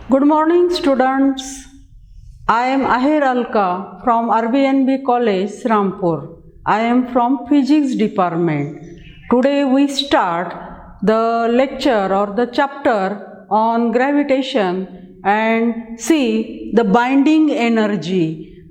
Good morning, students. I am Ahir Alka from RBNB College, Rampur. I am from Physics Department. Today we start the lecture or the chapter on gravitation and see the binding energy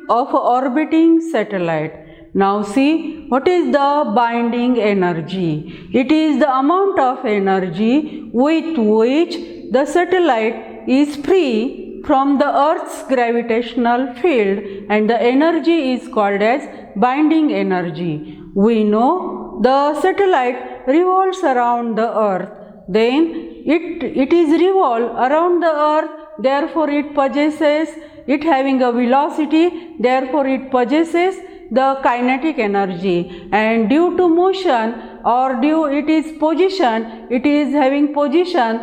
of orbiting satellite. Now see, what is the binding energy? It is the amount of energy with which the satellite is free from the Earth's gravitational field, and the energy is called as binding energy. We know the satellite revolves around the Earth, then it is revolve around the Earth, therefore it having a velocity, therefore it possesses the kinetic energy, and due to motion or due it is position, it is having position,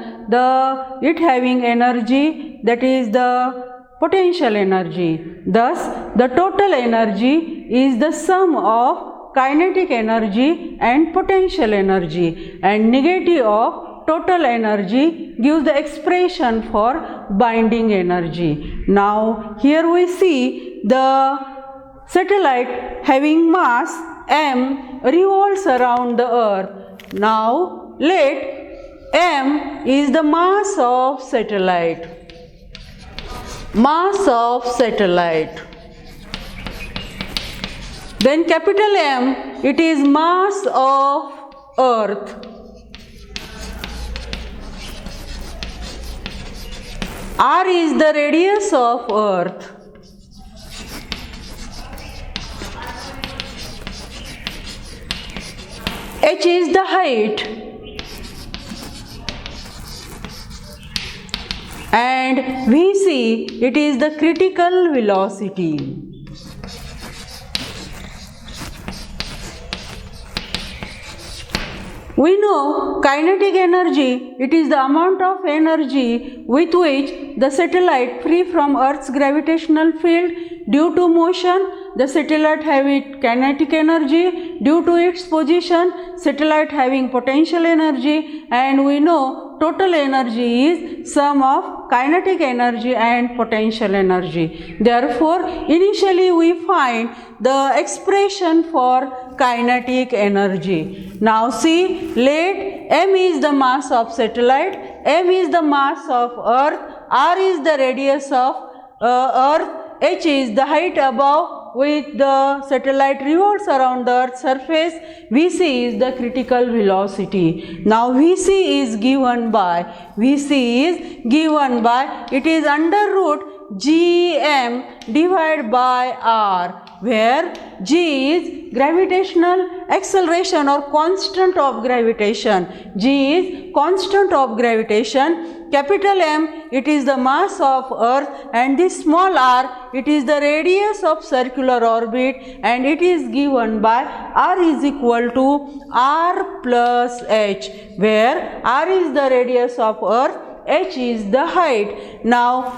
it having energy, that is the potential energy. Thus the total energy is the sum of kinetic energy and potential energy, and negative of total energy gives the expression for binding energy. Now here we see the satellite having mass m revolves around the Earth. Now let m is the mass of satellite. Mass of satellite. Then capital M, it is mass of Earth. R is the radius of Earth. H is the height, and Vc, it is the critical velocity. We know kinetic energy, it is the amount of energy with which the satellite free from Earth's gravitational field. Due to motion, the satellite having kinetic energy, due to its position, satellite having potential energy, and we know total energy is sum of kinetic energy and potential energy. Therefore, initially we find the expression for kinetic energy. Now see, let m is the mass of satellite, m is the mass of Earth, r is the radius of Earth, h is the height above with the satellite revolves around the Earth's surface, Vc is the critical velocity. Now Vc is given by, it is under root gm divided by r, where g is gravitational acceleration or constant of gravitation. G is constant of gravitation. Capital M, it is the mass of Earth, and this small r, it is the radius of circular orbit, and it is given by r is equal to r plus h, where r is the radius of Earth, h is the height. Now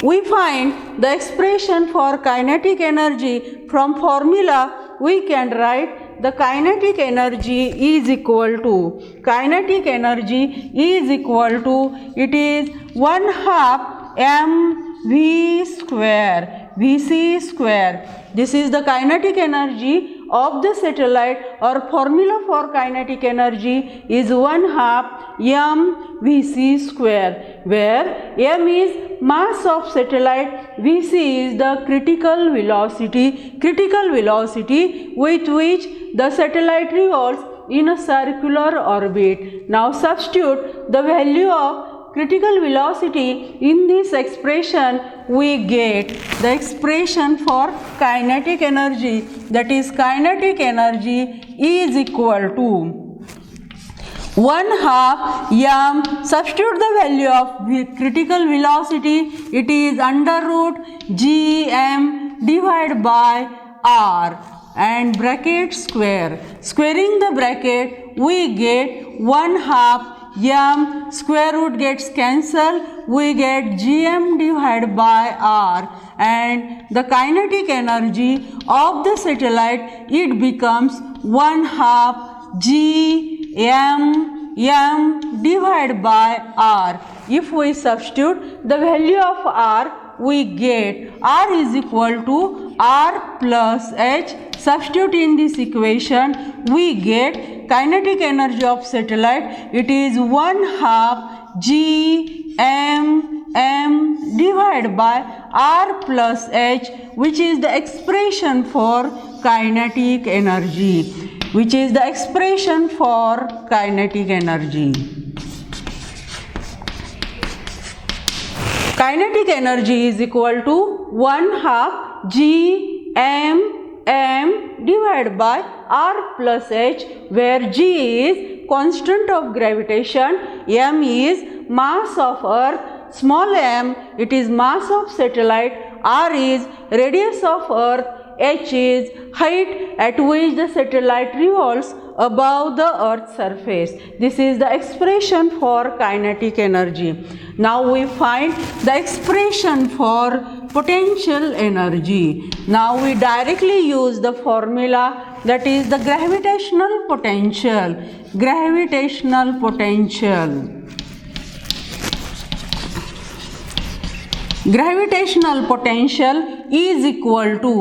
we find the expression for kinetic energy. From formula we can write the kinetic energy is equal to, it is 1/2 mv square, Vc square. This is the kinetic energy of the satellite, or formula for kinetic energy is 1/2 mvc square, where m is mass of satellite, Vc is the critical velocity with which the satellite revolves in a circular orbit. Now substitute the value of critical velocity in this expression, we get the expression for kinetic energy, that is kinetic energy is equal to 1/2 m, substitute the value of critical velocity, it is under root gm divided by r, and bracket square. Squaring the bracket, we get 1/2 m, square root gets cancelled, we get gm divided by r, and the kinetic energy of the satellite, it becomes 1/2 gm m divided by r. If we substitute the value of r, we get r is equal to r plus h. Substitute in this equation, we get kinetic energy of satellite. It is 1/2 g m divided by r plus h, which is the expression for kinetic energy. Which is the expression for kinetic energy. Kinetic energy is equal to 1/2 g m divided by r plus h, where g is constant of gravitation, m is mass of earth, small m it is mass of satellite, r is radius of earth, h is height at which the satellite revolves above the earth's surface. This is the expression for kinetic energy. Now we find the expression for potential energy. Now we directly use the formula, that is the gravitational potential. Gravitational potential. Gravitational potential is equal to,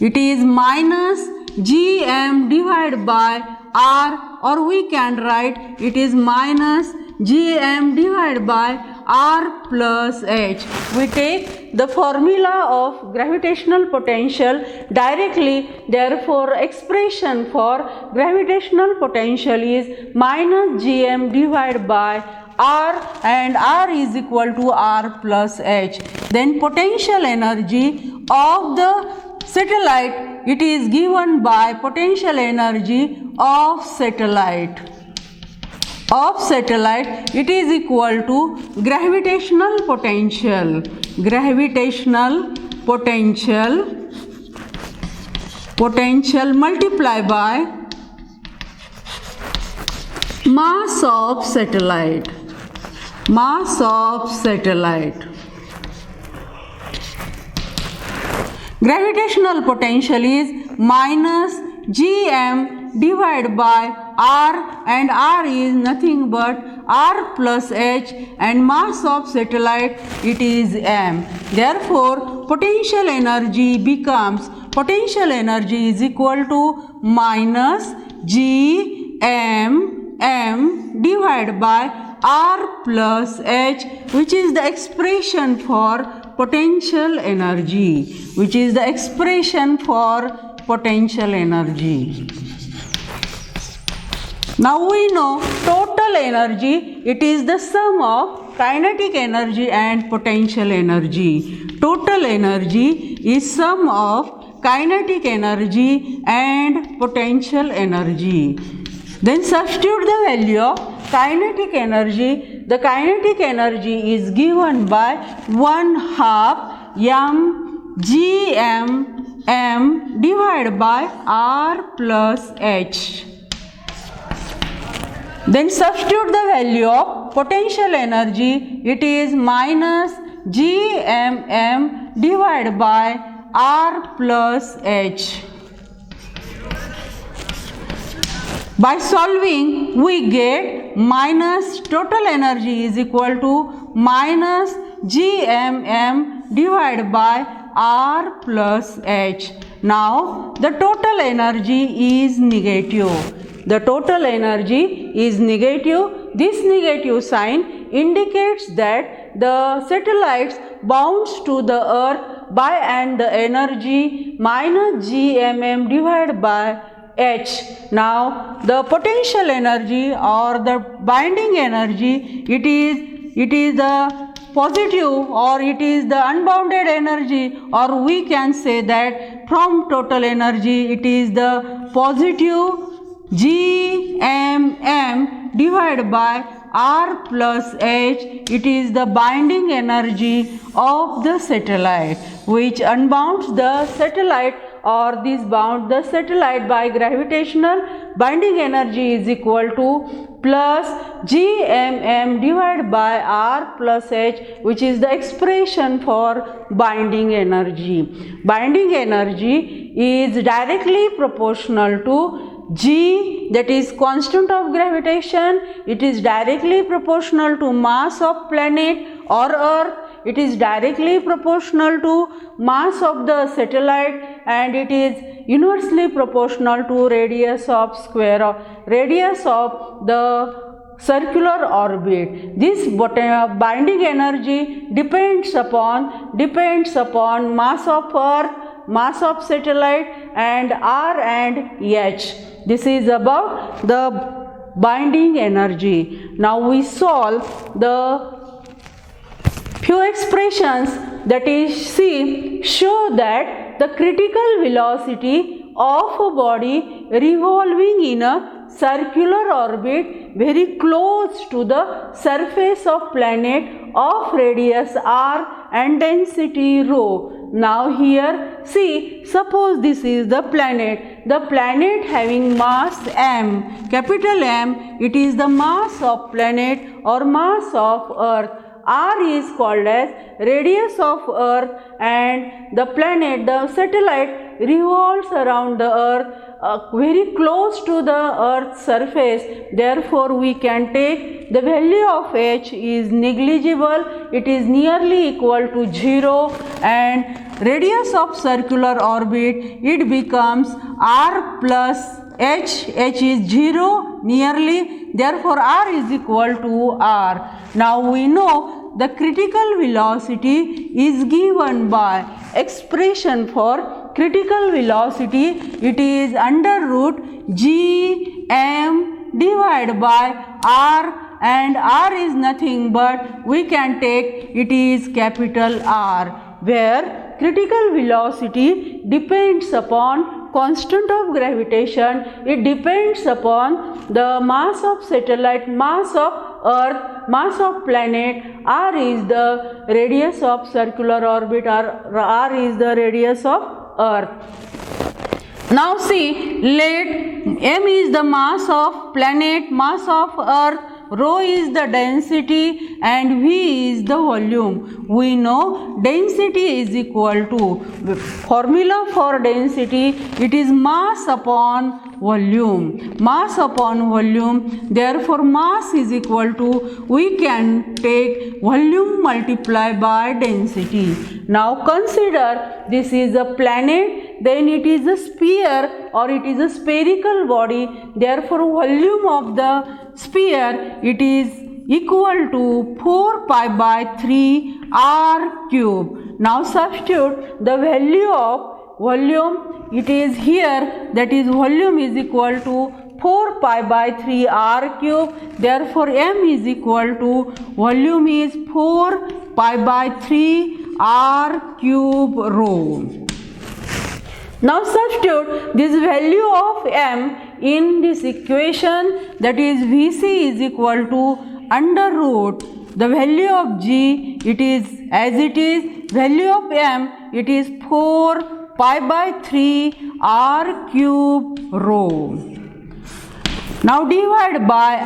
it is minus gm divided by r, or we can write it is minus gm divided by r plus h. We take the formula of gravitational potential directly, therefore expression for gravitational potential is minus gm divided by r, and r is equal to r plus h. Then potential energy of the satellite, it is given by potential energy of satellite. Of satellite, it is equal to gravitational potential. Gravitational potential multiplied by mass of satellite. Mass of satellite. Gravitational potential is minus gm divided by r, and r is nothing but r plus h, and mass of satellite it is m. Therefore potential energy becomes, potential energy is equal to minus gm divided by r plus h, which is the expression for potential energy. Which is the expression for potential energy. Now we know total energy, it is the sum of kinetic energy and potential energy. Total energy is sum of kinetic energy and potential energy. Then substitute the value of kinetic energy. The kinetic energy is given by 1/2 m divided by r plus h. Then substitute the value of potential energy. It is minus gmm divided by r plus h. By solving, we get minus total energy is equal to minus gmm divided by r plus h. Now the total energy is negative. The total energy is negative. This negative sign indicates that the satellites bounce to the earth by and the energy minus gmm divided by h. Now the potential energy or the binding energy, it is the positive, or it is the unbounded energy, or we can say that from total energy it is the positive gmm divided by r plus h. It is the binding energy of the satellite which unbounds the satellite, or this bound the satellite by gravitational. Binding energy is equal to plus gmm divided by r plus h, which is the expression for binding energy. Binding energy is directly proportional to G, that is constant of gravitation, it is directly proportional to mass of planet or earth. It is directly proportional to mass of the satellite, and it is inversely proportional to radius of the circular orbit. This binding energy depends upon mass of earth, mass of satellite, and R and H. This is about the binding energy. Now we solve the few expressions, that is C, show that the critical velocity of a body revolving in a circular orbit very close to the surface of planet of radius r and density rho. Now here see, suppose this is the planet having mass m, capital M, it is the mass of planet or mass of earth. R is called as radius of earth, and the satellite revolves around the earth very close to the earth's surface. Therefore we can take the value of H is negligible, it is nearly equal to 0, and radius of circular orbit, it becomes R plus H is 0 nearly, therefore R is equal to R. Now we know the critical velocity is given by expression for critical velocity, it is under root g m divided by r, and r is nothing but we can take it is capital R, where critical velocity depends upon constant of gravitation, it depends upon the mass of satellite, mass of earth, mass of planet, r is the radius of circular orbit, r is the radius of earth. Now see, let m is the mass of planet, mass of earth, rho is the density, and v is the volume. We know density is equal to, formula for density, it is mass upon volume, therefore mass is equal to, we can take volume multiplied by density. Now consider this is a planet, then it is a sphere or it is a spherical body, therefore volume of the sphere, it is equal to 4 pi by 3 r cube. Now substitute the value of volume, it is here, that is volume is equal to 4 pi by 3 r cube, therefore m is equal to, volume is 4 pi by 3 r cube rho. Now substitute this value of m in this equation, that is Vc is equal to under root the value of g, it is as it is, value of m, it is 4 pi by 3 r cube rho. Now divide by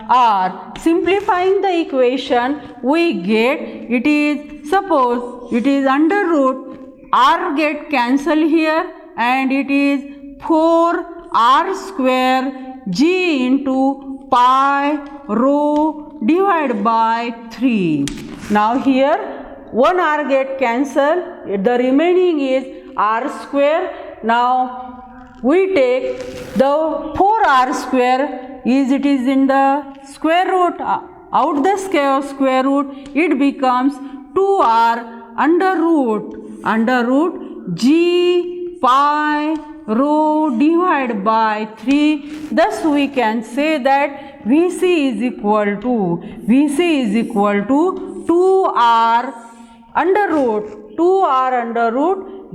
r, simplifying the equation we get, it is, suppose it is under root, r get cancel here, and it is 4 r square g into pi rho divided by 3. Now here 1 r get cancel, the remaining is r square. Now we take the 4 r square, it is in the square root, out the square root, it becomes 2r under root g pi rho divided by 3. Thus we can say that Vc is equal to 2r under root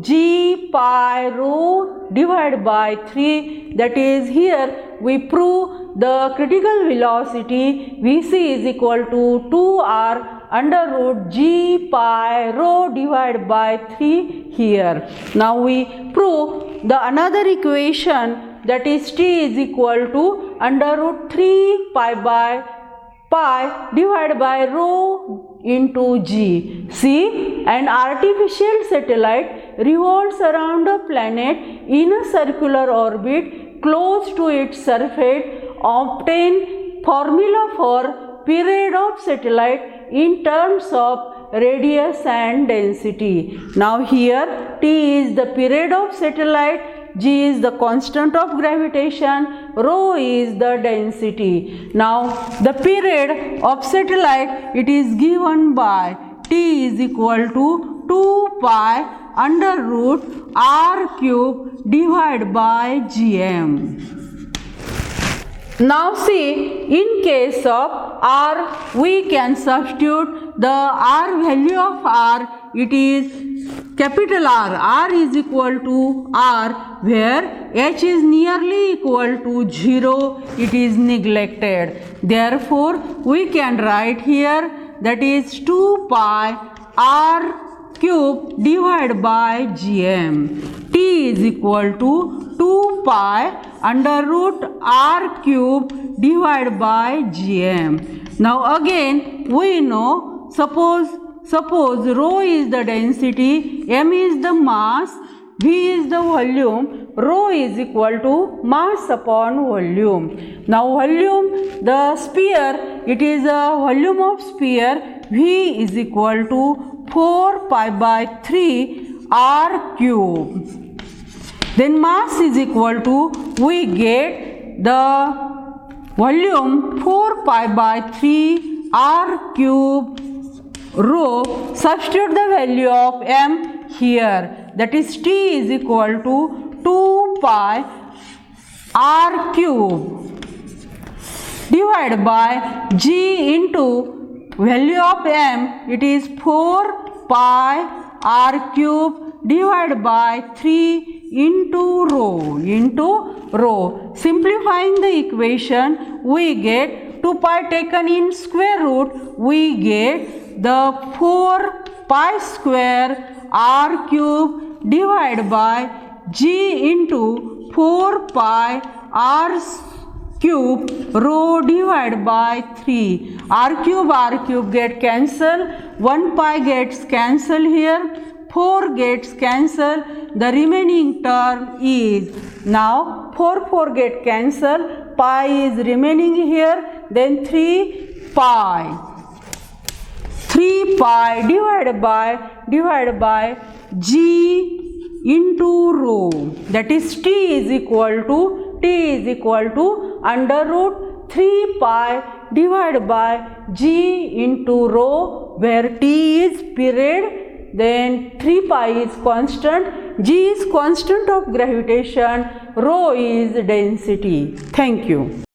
g pi rho divided by 3. That is, here we prove the critical velocity Vc is equal to 2r under root g pi rho divided by 3 here. Now we prove the another equation, that is t is equal to under root 3 pi by pi divided by rho into g. See, an artificial satellite revolves around a planet in a circular orbit close to its surface. Obtain formula for period of satellite in terms of radius and density. Now here T is the period of satellite, G is the constant of gravitation, rho is the density. Now the period of satellite, it is given by T is equal to 2 pi under root r cube divided by gm. Now see, in case of r, we can substitute the r value of r, it is capital R. R is equal to r, where h is nearly equal to 0, it is neglected. Therefore, we can write here, that is 2 pi r cube divided by gm. T is equal to 2 pi under root r cube divided by gm. Now again we know, suppose rho is the density, m is the mass, v is the volume, rho is equal to mass upon volume. Now volume, the sphere, it is a volume of sphere, v is equal to 4 pi by 3 r cube. Then mass is equal to, we get the volume 4 pi by 3 r cube rho. Substitute the value of m here, that is T is equal to 2 pi r cube divided by g into value of m, it is 4 pi r cube divided by 3 into rho. Simplifying the equation, we get 2 pi taken in square root, we get the 4 pi square r cube divided by g into 4 pi r cube rho divided by 3. R cube get cancelled, 1 pi gets cancelled here, 4 gets cancelled, the remaining term is, now 4 get cancelled, pi is remaining here, then 3 pi divided by g into rho, that is T is equal to under root 3 pi divided by g into rho, where T is period, then 3 pi is constant, g is constant of gravitation, rho is density. Thank you.